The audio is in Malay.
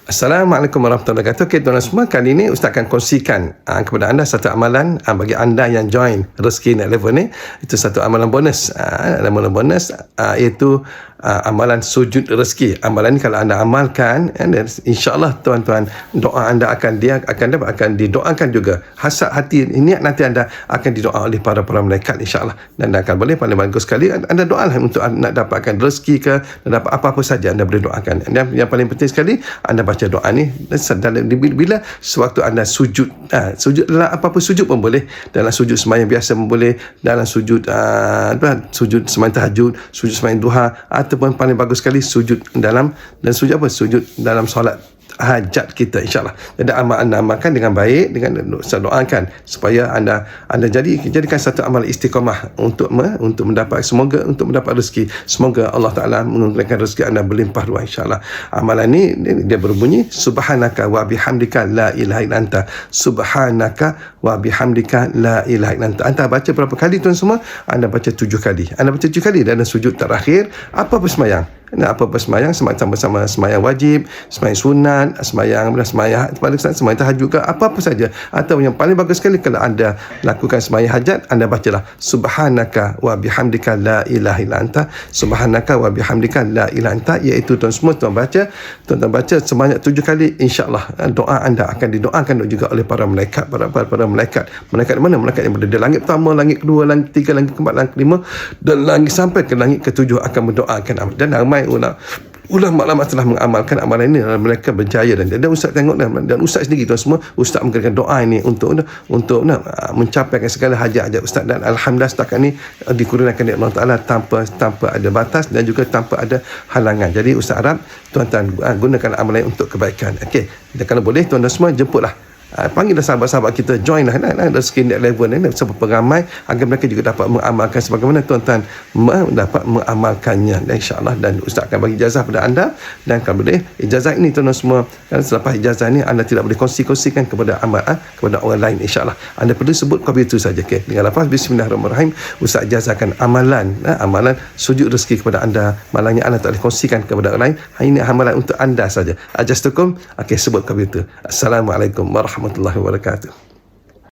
Assalamualaikum warahmatullahi wabarakatuh. Okay, tuan-tuan semua, kali ini Ustaz akan kongsikan kepada anda satu amalan bagi anda yang join Rezeki Naik Level ni. Itu satu amalan bonus. Amalan bonus iaitu amalan sujud rezeki. Amalan ni kalau anda amalkan, insya-Allah tuan-tuan, doa anda akan didoakan juga. Hasad hati, niat nanti anda akan didoa oleh para malaikat, insya-Allah. Dan akan boleh paling bagus sekali anda doalah untuk nak dapatkan rezeki ke, nak dapat apa-apa saja anda boleh doakan. Dan yang paling penting sekali, anda baca doa ni bila sewaktu anda sujud. Sujud dalam apa-apa sujud pun boleh. Dalam sujud sembahyang biasa pun boleh. Dalam sujud sujud sembahyang tahajud, sujud sembahyang duha, ataupun paling bagus sekali sujud dalam sujud dalam solat hajat kita, insya-Allah. Jadi amalkan dengan baik, dengan saya doakan supaya anda jadikan satu amal istiqamah untuk mendapat rezeki. Semoga Allah Taala mengurangkan rezeki anda berlimpah ruah, insya-Allah. Amalan ni dia berbunyi subhanaka wa bihamdika la ilaha illa anta. Subhanaka wa bihamdika la ilaha illa anta. Anda baca berapa kali tuan semua? Anda baca 7 kali. Anda baca 7 kali dalam sujud terakhir apa-apa sembahyang. Apa-apa sembahyang, sama-sama sembahyang wajib, sembahyang sunat, sembahyang tahajud ke, apa-apa saja. Atau yang paling bagus sekali kalau anda lakukan sembahyang hajat, anda bacalah subhanaka wa bihamdika la ilaha illa anta. Subhanaka wa bihamdika la ilaha anta, iaitu tuan-tuan baca sebanyak 7 kali, insya-Allah doa anda akan didoakan juga oleh para malaikat. Malaikat mana? Malaikat yang berada di langit pertama, langit kedua, langit ketiga, langit keempat, langit kelima, dan langit sampai ke langit ketujuh akan mendoakan. Dan ramai ulama telah mengamalkan amalan ini dan mereka berjaya. Dan Ustaz tengok dan Ustaz sendiri tuan semua, Ustaz menggunakan doa ini untuk mencapaikan segala hajat-hajat Ustaz. Dan alhamdulillah setakat ni dikurniakan oleh Allah Taala tanpa ada batas dan juga tanpa ada halangan. Jadi Ustaz harap tuan-tuan gunakan amalan ini untuk kebaikan. Okey, dan kalau boleh tuan-tuan semua jemputlah, panggillah sahabat-sahabat kita, join lah Rezeki Naik Level ni seberapa ramai agar mereka juga dapat mengamalkan sebagaimana tuan-tuan dapat mengamalkannya. Dan insya-Allah, dan Ustaz akan bagi ijazah pada anda. Dan kalau boleh, ijazah ini tuan-tuan semua, selepas ijazah ni anda tidak boleh kongsikan kepada kepada orang lain, insya-Allah. Anda perlu sebut kopi itu saja. Okay? Dengan lafaz bismillahirrahmanirrahim, Ustaz ijazahkan amalan sujud rezeki kepada anda. Malangnya anda tak boleh kongsikan kepada orang lain. Ini amalan untuk anda saja. Ajastukum, sebut kopi itu. Assalamualaikum warahmatullahi wabarakatuh.